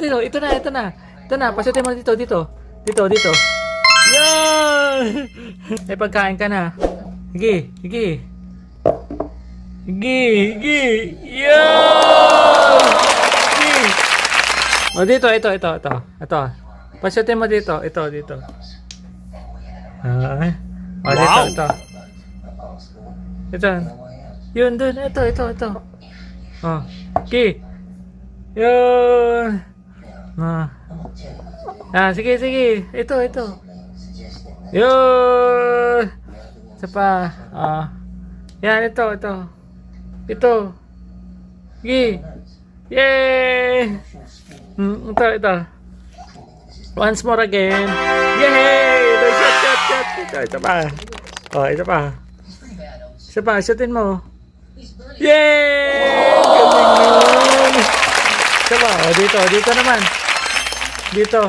dito. Ito na, ito na. Ito na, pasutin mo dito, dito. Dito, dito. Yan! May pagkain ka na. Sige, sige. Sige, sige. Yan! Sige. O, dito, ito. Ito. Pasutin mo dito. Ito, dito. O, dito, ito. Ito. Yun, dun. Ito. O, sige. Yun. Sige. Ito. Yun. Isa pa. Yan, ito. Ito. Sige. Yay! Ito. Once more again. Yay! Shot. Ito pa. Ito pa. Isa pa, shotin mo. Yay! Galing yun. Isa pa, dito naman. Dito.